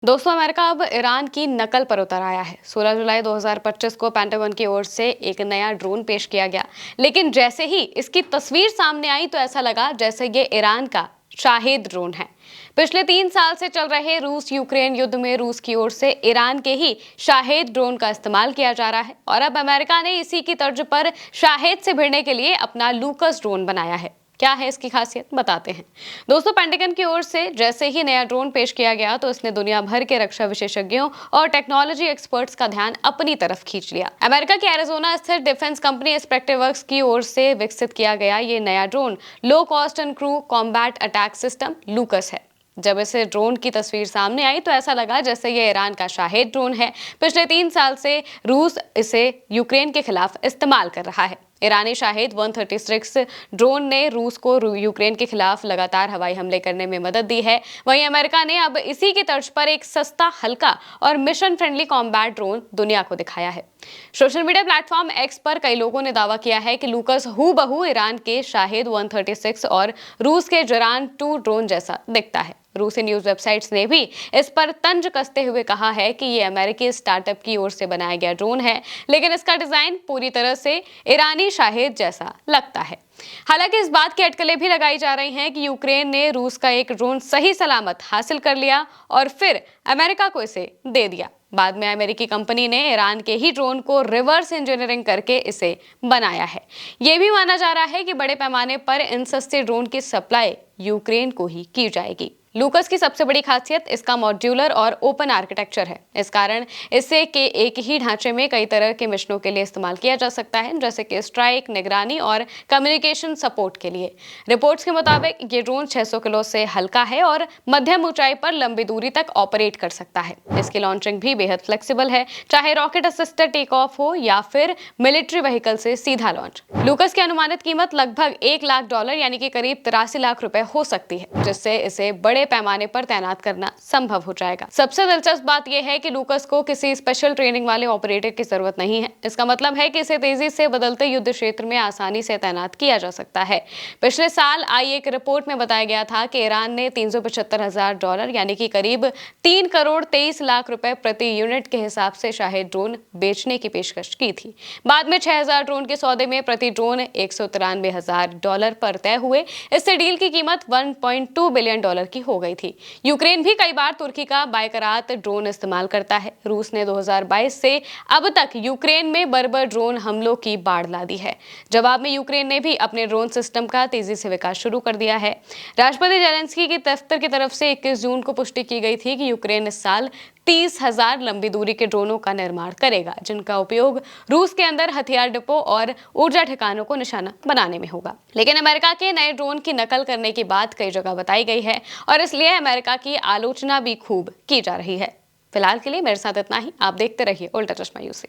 दोस्तों, अमेरिका अब ईरान की नकल पर उतर आया है। 16 जुलाई 2025 को पेंटागन की ओर से एक नया ड्रोन पेश किया गया, लेकिन जैसे ही इसकी तस्वीर सामने आई तो ऐसा लगा जैसे ये ईरान का शाहिद ड्रोन है। पिछले 3 साल से चल रहे रूस यूक्रेन युद्ध में रूस की ओर से ईरान के ही शाहिद ड्रोन का इस्तेमाल किया जा रहा है और अब अमेरिका ने इसी की तर्ज पर शाहिद से भिड़ने के लिए अपना लूकस ड्रोन बनाया है। क्या है इसकी खासियत, बताते हैं। दोस्तों, पेंटागन की ओर से जैसे ही नया ड्रोन पेश किया गया तो इसने दुनिया भर के रक्षा विशेषज्ञों और टेक्नोलॉजी एक्सपर्ट्स का ध्यान अपनी तरफ खींच लिया। अमेरिका के एरिजोना स्थित डिफेंस कंपनी स्पेक्ट्रवर्क्स की ओर से विकसित किया गया ये नया drone low cost and crew combat attack system लूकस है। जब इसे ड्रोन की तस्वीर सामने आई तो ऐसा लगा जैसे ये ईरान का शाहिद ड्रोन है। पिछले 3 साल से रूस इसे यूक्रेन के खिलाफ इस्तेमाल कर रहा है। ईरानी शाहिद 136 ड्रोन ने रूस को यूक्रेन के खिलाफ लगातार हवाई हमले करने में मदद दी है। वहीं अमेरिका ने अब इसी की तर्ज पर एक सस्ता, हल्का और मिशन फ्रेंडली कॉम्बैट ड्रोन दुनिया को दिखाया है। सोशल मीडिया प्लेटफॉर्म एक्स पर कई लोगों ने दावा किया है कि लूकस हूबहू ईरान के शाहिद 136 और रूस के जरान 2 ड्रोन जैसा दिखता है। रूसी न्यूज वेबसाइट्स ने भी इस पर तंज कसते हुए कहा है कि ये अमेरिकी स्टार्टअप की ओर से बनाया गया ड्रोन है, लेकिन इसका डिजाइन पूरी तरह से ईरानी शाहिद जैसा लगता है। हालांकि इस बात की अटकलें भी लगाई जा रही हैं कि यूक्रेन ने रूस का एक ड्रोन सही सलामत हासिल कर लिया और फिर अमेरिका को इसे दे दिया। बाद में अमेरिकी कंपनी ने ईरान के ही ड्रोन को रिवर्स इंजीनियरिंग करके इसे बनाया है। यह भी माना जा रहा है कि बड़े पैमाने पर इन सस्ते ड्रोन की सप्लाई यूक्रेन को ही की जाएगी। लूकस की सबसे बड़ी खासियत इसका मॉड्यूलर और ओपन आर्किटेक्चर है। इस कारण इसे के एक ही ढांचे में कई तरह के मिशनों के लिए इस्तेमाल किया जा सकता है, जैसे कि स्ट्राइक, निगरानी और कम्युनिकेशन सपोर्ट के लिए। रिपोर्ट्स के मुताबिक ये ड्रोन 600 किलो से हल्का है और मध्यम ऊंचाई पर लंबी दूरी तक ऑपरेट कर सकता है। इसकी लॉन्चिंग भी बेहद फ्लेक्सिबल है, चाहे रॉकेट असिस्टेड टेक ऑफ हो या फिर मिलिट्री व्हीकल से सीधा लॉन्च। लूकस की अनुमानित कीमत लगभग $1 लाख यानी कि करीब 83 लाख रुपए हो सकती है, जिससे इसे बड़े पैमाने पर तैनात करना संभव हो जाएगा। सबसे दिलचस्प बात यह है कि लूकस को किसी स्पेशल ट्रेनिंग वाले ऑपरेटर की जरूरत नहीं है। इसका मतलब है कि इसे तेजी से बदलते युद्ध क्षेत्र में आसानी से तैनात किया जा सकता है। पिछले साल आई एक रिपोर्ट में बताया गया था कि ईरान ने $375,000 यानी कि करीब 3 करोड़ 23 लाख रुपए प्रति यूनिट के हिसाब से शाहिद ड्रोन बेचने की पेशकश की थी। बाद में 6,000 ड्रोन के सौदे में प्रति ड्रोन $193,000 पर तय हुए। इससे डील की कीमत $1.2 बिलियन की हो गई थी। यूक्रेन भी कई बार तुर्की का बायकरात ड्रोन इस्तेमाल करता है। रूस ने 2022 से अब तक यूक्रेन में बर्बर ड्रोन हमलों की बाढ़ ला दी है। जवाब में यूक्रेन ने भी अपने ड्रोन सिस्टम का तेजी से विकास शुरू कर दिया है। राष्ट्रपति जेलेंस्की के दफ्तर की तरफ से 21 जून को पुष्टि की गई थी कि यूक्रेन इस साल 30,000 लंबी दूरी के ड्रोनों का निर्माण करेगा, जिनका उपयोग रूस के अंदर हथियार डिपो और ऊर्जा ठिकानों को निशाना बनाने में होगा। लेकिन अमेरिका के नए ड्रोन की नकल करने की बात कई जगह बताई गई है और इसलिए अमेरिका की आलोचना भी खूब की जा रही है। फिलहाल के लिए मेरे साथ इतना ही। आप देखते रहिए उल्टा चश्मा यूसी।